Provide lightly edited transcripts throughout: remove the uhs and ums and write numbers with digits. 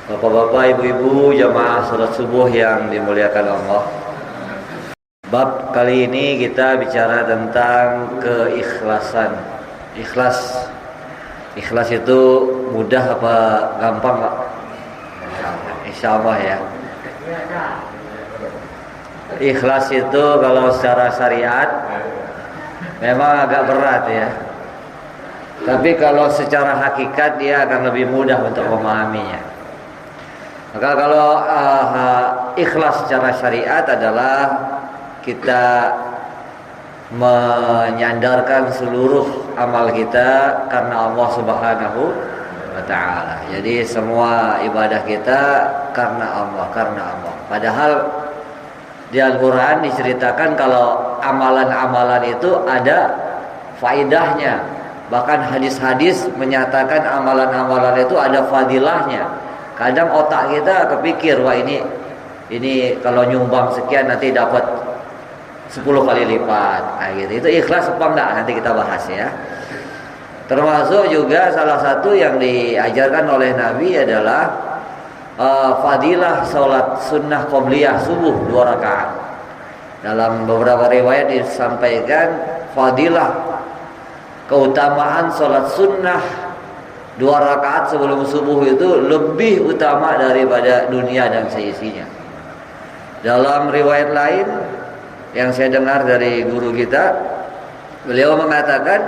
Bapak-bapak, ibu-ibu, jamaah salat subuh yang dimuliakan Allah. Bab kali ini kita bicara tentang keikhlasan. Ikhlas. Ikhlas itu mudah apa gampang, Pak? Insya Allah ya. Ikhlas itu kalau secara syariat memang agak berat ya. Tapi kalau secara hakikat dia akan lebih mudah untuk memahaminya. Maka kalau ikhlas secara syariat adalah kita menyandarkan seluruh amal kita karena Allah Subhanahu wa ta'ala. Jadi semua ibadah kita karena Allah. Padahal di Al-Quran diceritakan kalau amalan-amalan itu ada faidahnya. Bahkan hadis-hadis menyatakan amalan-amalan itu ada fadilahnya. Kadang otak kita kepikir, wah ini kalau nyumbang sekian nanti dapat 10 kali lipat. Nah, gitu. Itu ikhlas apa enggak? Nanti kita bahas ya. Termasuk juga salah satu yang diajarkan oleh Nabi adalah fadilah salat sunnah qobliyah subuh 2 rakaat. Dalam beberapa riwayat disampaikan fadilah keutamaan salat sunnah 2 rakaat sebelum subuh itu lebih utama daripada dunia dan seisinya. Dalam riwayat lain yang saya dengar dari guru kita, beliau mengatakan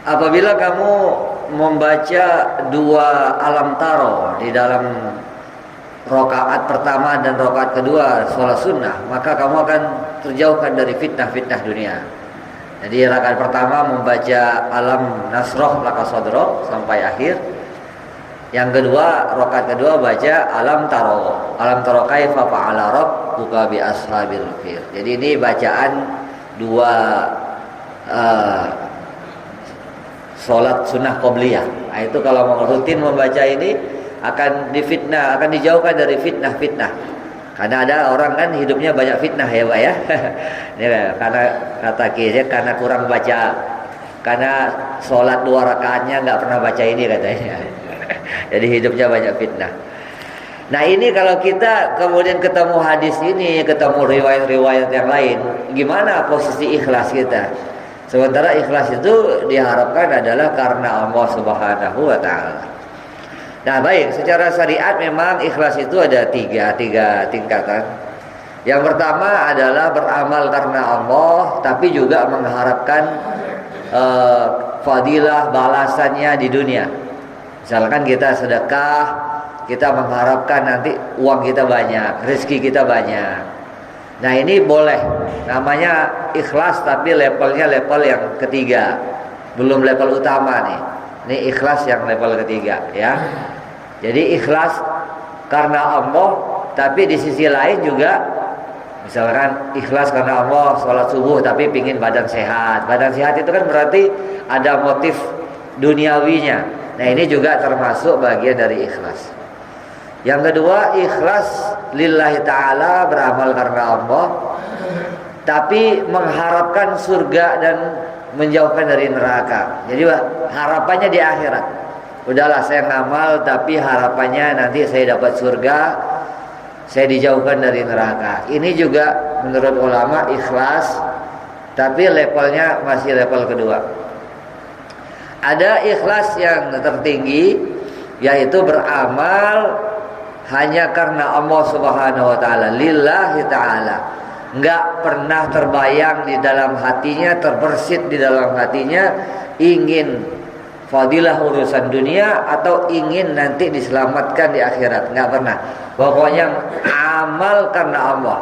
apabila kamu membaca 2 alam taro di dalam rakaat pertama dan rakaat kedua sholat sunnah, maka kamu akan terjauhkan dari fitnah-fitnah dunia. Jadi rakaat pertama membaca alam nasroh laka sodroh sampai akhir. Yang kedua, rakaat kedua baca alam taro. Alam taro kaifa fa'ala rabbuka bi ashabil fil. Jadi ini bacaan 2 sholat sunnah qobliyah. Nah, itu kalau mau rutin membaca ini akan difitnah, akan dijauhkan dari fitnah-fitnah. Karena ada orang kan hidupnya banyak fitnah ya Pak ya. Ya karena kata kisah karena kurang baca, karena sholat 2 rakaatnya nggak pernah baca ini katanya. Jadi hidupnya banyak fitnah. Nah ini kalau kita kemudian ketemu hadis ini, ketemu riwayat-riwayat yang lain, gimana posisi ikhlas kita? Sementara ikhlas itu diharapkan adalah karena Allah Subhanahu wa ta'ala. Nah baik, secara syariat memang ikhlas itu ada tiga tingkatan. Yang pertama adalah beramal karena Allah, tapi juga mengharapkan fadilah balasannya di dunia. Misalkan kita sedekah, kita mengharapkan nanti uang kita banyak, rezeki kita banyak. Nah ini boleh, namanya ikhlas tapi levelnya level yang ketiga, belum level utama nih. Ini ikhlas yang level ketiga ya. Jadi ikhlas karena Allah, tapi di sisi lain juga misalkan ikhlas karena Allah sholat subuh tapi pingin badan sehat. Badan sehat itu kan berarti ada motif duniawinya. Nah ini juga termasuk bagian dari ikhlas. Yang kedua, ikhlas lillahi ta'ala, beramal karena Allah tapi mengharapkan surga dan menjauhkan dari neraka. Jadi harapannya di akhirat. Udahlah saya ngamal tapi harapannya nanti saya dapat surga, saya dijauhkan dari neraka. Ini juga menurut ulama ikhlas tapi levelnya masih level kedua. Ada ikhlas yang tertinggi, yaitu beramal hanya karena Allah Subhanahu wa ta'ala, lillahi ta'ala. Enggak pernah terbayang di dalam hatinya, terbersit di dalam hatinya ingin fadilah urusan dunia atau ingin nanti diselamatkan di akhirat. Enggak pernah. Pokoknya amal karena Allah.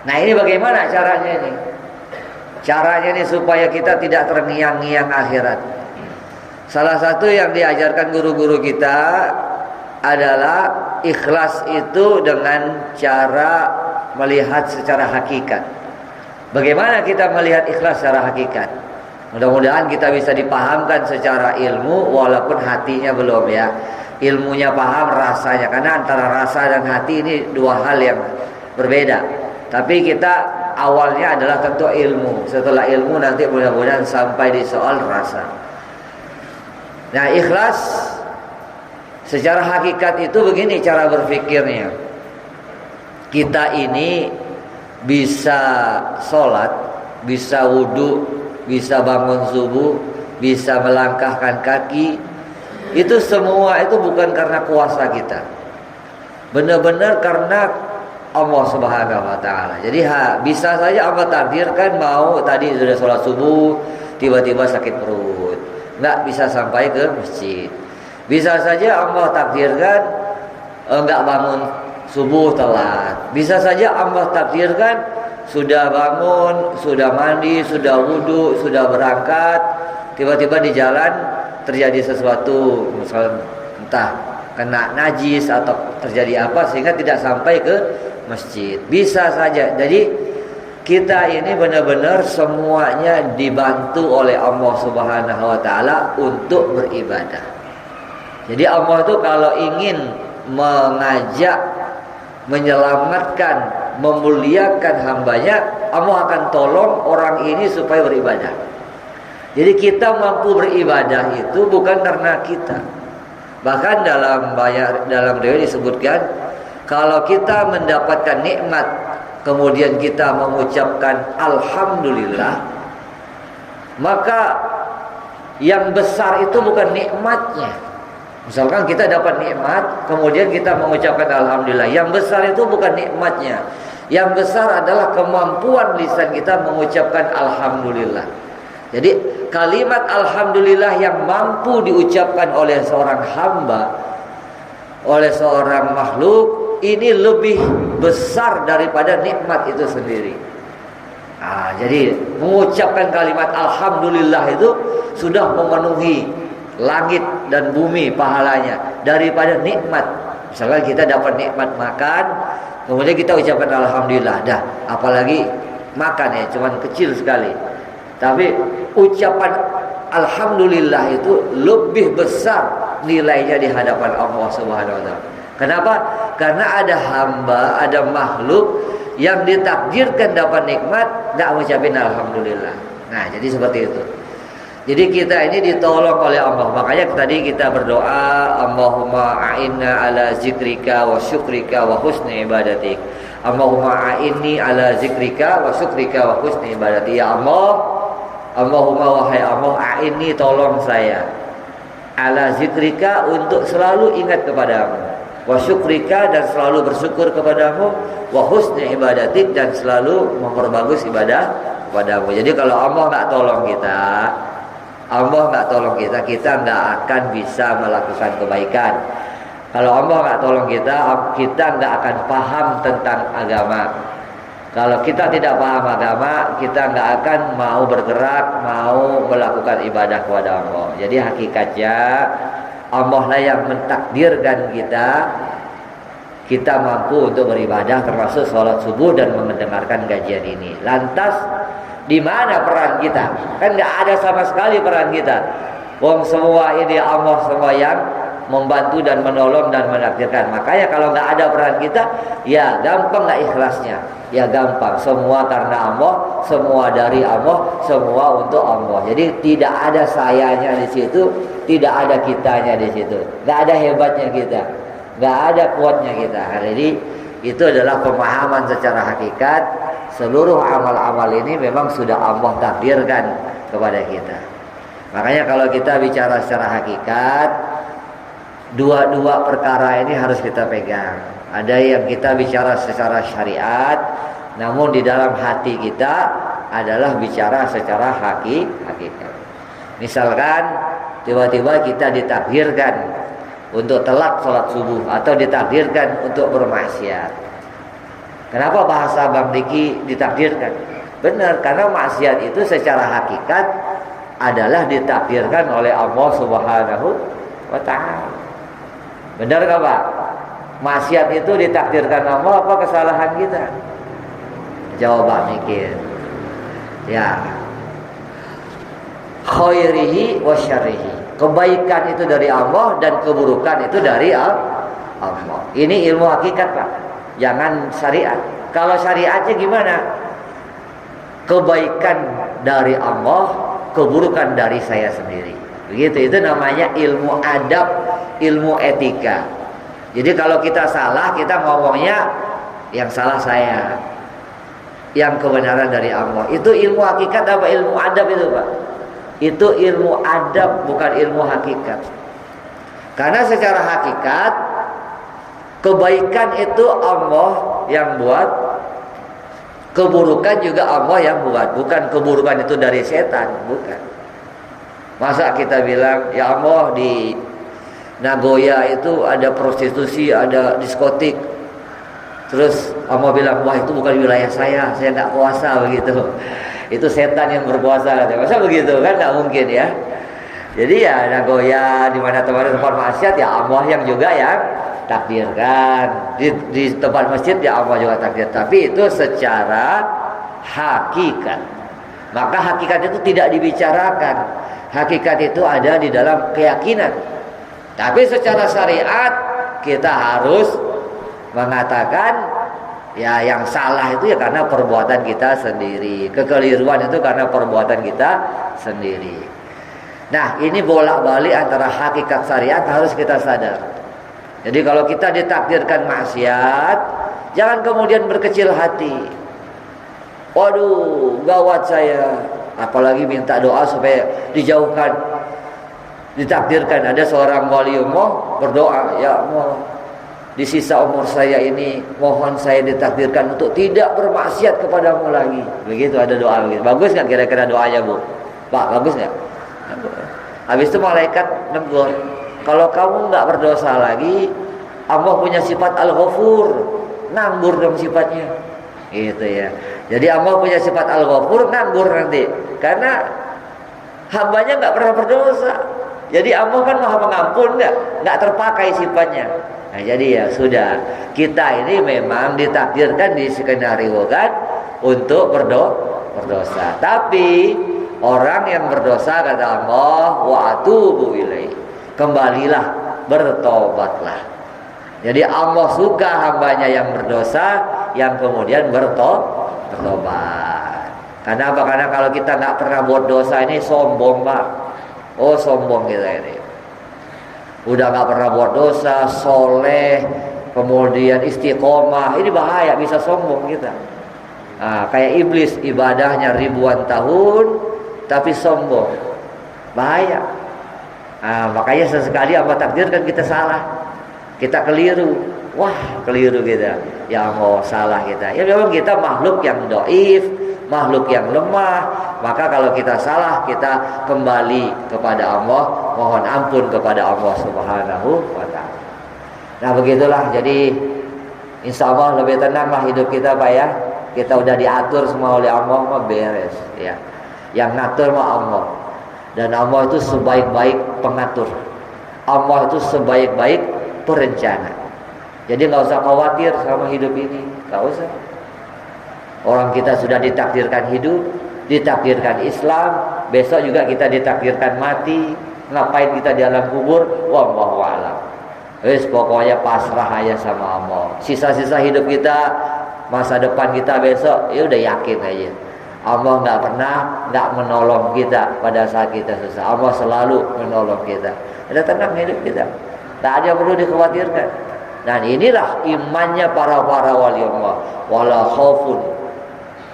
Nah ini bagaimana caranya ini? Caranya ini supaya kita tidak terngiang-ngiang akhirat. Salah satu yang diajarkan guru-guru kita adalah ikhlas itu dengan cara melihat secara hakikat. Bagaimana kita melihat ikhlas secara hakikat? Mudah-mudahan kita bisa dipahamkan secara ilmu walaupun hatinya belum ya. Ilmunya paham, rasanya. Karena antara rasa dan hati ini 2 hal yang berbeda. Tapi kita awalnya adalah tentu ilmu. Setelah ilmu nanti mudah-mudahan sampai di soal rasa. Nah ikhlas Secara hakikat itu begini cara berpikirnya. Kita ini bisa sholat, bisa wudhu, bisa bangun subuh, bisa melangkahkan kaki. Itu semua itu bukan karena kuasa kita, benar-benar karena Allah Subhanahu wa Ta'ala. Jadi bisa saja Allah takdirkan mau tadi sudah sholat subuh, tiba-tiba sakit perut, nggak bisa sampai ke masjid. Bisa saja Allah takdirkan nggak bangun subuh telat. Bisa saja Allah takdirkan sudah bangun, sudah mandi, sudah wudhu, sudah berangkat, tiba-tiba di jalan terjadi sesuatu, misalnya entah kena najis atau terjadi apa sehingga tidak sampai ke masjid. Bisa saja. Jadi kita ini benar-benar semuanya dibantu oleh Allah Subhanahu wa Ta'ala untuk beribadah. Jadi Allah itu kalau ingin mengajak, menyelamatkan, memuliakan hambanya, Allah akan tolong orang ini supaya beribadah. Jadi kita mampu beribadah itu bukan karena kita. Bahkan dalam riwayat disebutkan, kalau kita mendapatkan nikmat kemudian kita mengucapkan alhamdulillah, maka yang besar itu bukan nikmatnya. Misalkan kita dapat nikmat kemudian kita mengucapkan alhamdulillah, yang besar itu bukan nikmatnya. Yang besar adalah kemampuan lisan kita mengucapkan alhamdulillah. Jadi kalimat alhamdulillah yang mampu diucapkan oleh seorang hamba, oleh seorang makhluk, ini lebih besar daripada nikmat itu sendiri. Jadi mengucapkan kalimat alhamdulillah itu sudah memenuhi langit dan bumi pahalanya daripada nikmat. Misalkan kita dapat nikmat makan, kemudian kita ucapkan alhamdulillah, dah apalagi makan ya cuman kecil sekali. Tapi ucapan alhamdulillah itu lebih besar nilainya di hadapan Allah Subhanahu wa Ta'ala. Kenapa? Karena ada hamba, ada makhluk yang ditakdirkan dapat nikmat enggak mengucapin alhamdulillah. Nah, jadi seperti itu. Jadi kita ini ditolong oleh Allah. Makanya tadi kita berdoa, Allahumma a'inna ala zikrika wa syukrika wa husni ibadatik. Allahumma a'inni ala zikrika wa syukrika wa husni ibadatik. Ya Allah, Allahumma wahai Allah, a'inni tolong saya ala zikrika untuk selalu ingat kepadamu, wa syukrika dan selalu bersyukur kepadamu, wa husni ibadatik dan selalu memperbagus ibadah kepadamu. Jadi kalau Allah nggak tolong kita, kita nggak akan bisa melakukan kebaikan. Kalau Allah nggak tolong kita nggak akan paham tentang agama. Kalau kita tidak paham agama, kita nggak akan mau bergerak, mau melakukan ibadah kepada Allah. Jadi hakikatnya Allah lah yang mentakdirkan kita mampu untuk beribadah, termasuk sholat subuh dan mendengarkan kajian ini. Lantas di mana peran kita? Kan nggak ada sama sekali peran kita. Wong semua ini Allah semua yang membantu dan menolong dan menakdirkan. Makanya kalau nggak ada peran kita, ya gampang nggak ikhlasnya. Ya gampang, semua karena Allah, semua dari Allah, semua untuk Allah. Jadi tidak ada sayanya di situ, tidak ada kitanya di situ. Nggak ada hebatnya kita, nggak ada kuatnya kita. Jadi itu adalah pemahaman secara hakikat. Seluruh amal-amal ini memang sudah Allah takdirkan kepada kita. Makanya kalau kita bicara secara hakikat, dua perkara ini harus kita pegang. Ada yang kita bicara secara syariat, namun di dalam hati kita adalah bicara secara hakikat. Misalkan tiba-tiba kita ditakdirkan untuk telat sholat subuh atau ditakdirkan untuk bermaksiat. Kenapa bahasa Bang Diki ditakdirkan? Benar, karena maksiat itu secara hakikat adalah ditakdirkan oleh Allah Subhanahu wa Ta'ala. Benar gak Pak? Maksiat itu ditakdirkan Allah apa kesalahan kita? Jawab mikir. Ya. Khairihi wa syarrihi. Kebaikan itu dari Allah dan keburukan itu dari Allah. Ini ilmu hakikat Pak. Jangan syariat. Kalau syariatnya gimana? Kebaikan dari Allah, keburukan dari saya sendiri. Begitu, itu namanya ilmu adab, ilmu etika. Jadi kalau kita salah, kita ngomongnya yang salah saya, yang kebenaran dari Allah. Itu ilmu hakikat apa ilmu adab itu, Pak? Itu ilmu adab, bukan ilmu hakikat. Karena secara hakikat kebaikan itu Allah yang buat, keburukan juga Allah yang buat. Bukan keburukan itu dari setan, bukan. Masa kita bilang, ya Allah di Nagoya itu ada prostitusi, ada diskotik. Terus Allah bilang, wah itu bukan wilayah saya nggak kuasa begitu. Itu setan yang berkuasa. Masa begitu kan, nggak mungkin ya. Jadi ya Nagoya di mana tempat maksiat ya Allah yang juga yang takdirkan. Di tempat masjid ya Allah juga takdir. Tapi itu secara hakikat. Maka hakikat itu tidak dibicarakan. Hakikat itu ada di dalam keyakinan. Tapi secara syariat kita harus mengatakan ya yang salah itu ya karena perbuatan kita sendiri. Kekeliruan itu karena perbuatan kita sendiri. Nah, ini bolak-balik antara hakikat syariat harus kita sadar. Jadi kalau kita ditakdirkan maksiat, jangan kemudian berkecil hati. Waduh, gawat saya. Apalagi minta doa supaya dijauhkan. Ditakdirkan ada seorang wali Allah berdoa, ya Allah, di sisa umur saya ini mohon saya ditakdirkan untuk tidak bermaksiat kepadamu lagi. Begitu ada doa begitu. Bagus nggak kira-kira doanya, Bu? Pak, bagus nggak? Habis itu malaikat negur, kalau kamu nggak berdosa lagi, Allah punya sifat Al-Ghafur, nganggur dong sifatnya, gitu ya. Jadi Allah punya sifat Al-Ghafur, nganggur nanti, karena hambanya nggak pernah berdosa. Jadi Allah kan Maha Pengampun, nggak terpakai sifatnya. Nah jadi ya sudah, kita ini memang ditakdirkan, diskenariokan untuk berdosa. Tapi orang yang berdosa kata Allah, wa atubu ilaih, kembalilah, bertobatlah. Jadi Allah suka hambanya yang berdosa, yang kemudian bertobat. Karena apa? Karena kalau kita nggak pernah buat dosa ini sombong, Pak. Oh sombong kita ini. Udah nggak pernah buat dosa, soleh, kemudian istiqomah, ini bahaya, bisa sombong kita. Nah, kayak iblis, ibadahnya ribuan tahun tapi sombong, bahaya. Nah, makanya sesekali Allah takdirkan kita salah, kita keliru. Wah keliru kita, ya Allah salah kita. Ya memang kita makhluk yang dhaif, makhluk yang lemah. Maka kalau kita salah, kita kembali kepada Allah, mohon ampun kepada Allah Subhanahu wa ta'ala. Nah begitulah, jadi insya Allah lebih tenanglah hidup kita, Pak ya. Kita udah diatur semua oleh Allah, mah beres ya. Yang ngatur mah Allah. Dan Allah itu sebaik-baik pengatur. Allah itu sebaik-baik perencana. Jadi nggak usah khawatir sama hidup ini, nggak usah. Orang kita sudah ditakdirkan hidup, ditakdirkan Islam, besok juga kita ditakdirkan mati. Ngapain kita di alam kubur? Wallahu a'lam. Wes pokoknya pasrah aja sama Allah. Sisa-sisa hidup kita, masa depan kita besok, ya udah yakin aja. Allah nggak menolong kita pada saat kita susah. Allah selalu menolong kita. Ada tenang hidup kita. Tak ada yang perlu dikhawatirkan. Dan inilah imannya para wali Allah. Wala khaufun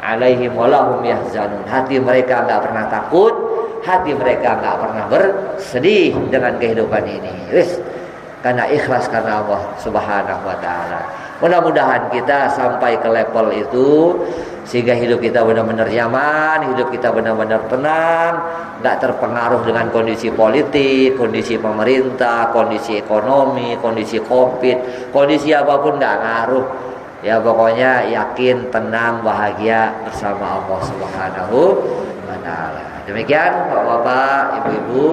alaihim walahum yahzanun. Hati mereka nggak pernah takut, hati mereka nggak pernah bersedih dengan kehidupan ini. Wis, karena ikhlas karena Allah Subhanahu wa ta'ala. Mudah-mudahan kita sampai ke level itu, sehingga hidup kita benar-benar nyaman, hidup kita benar-benar tenang, nggak terpengaruh dengan kondisi politik, kondisi pemerintah, kondisi ekonomi, kondisi COVID, kondisi apapun nggak ngaruh. Ya pokoknya yakin, tenang, bahagia bersama Allah Subhanahu wa ta'ala. Demikian Bapak-bapak, Ibu-ibu.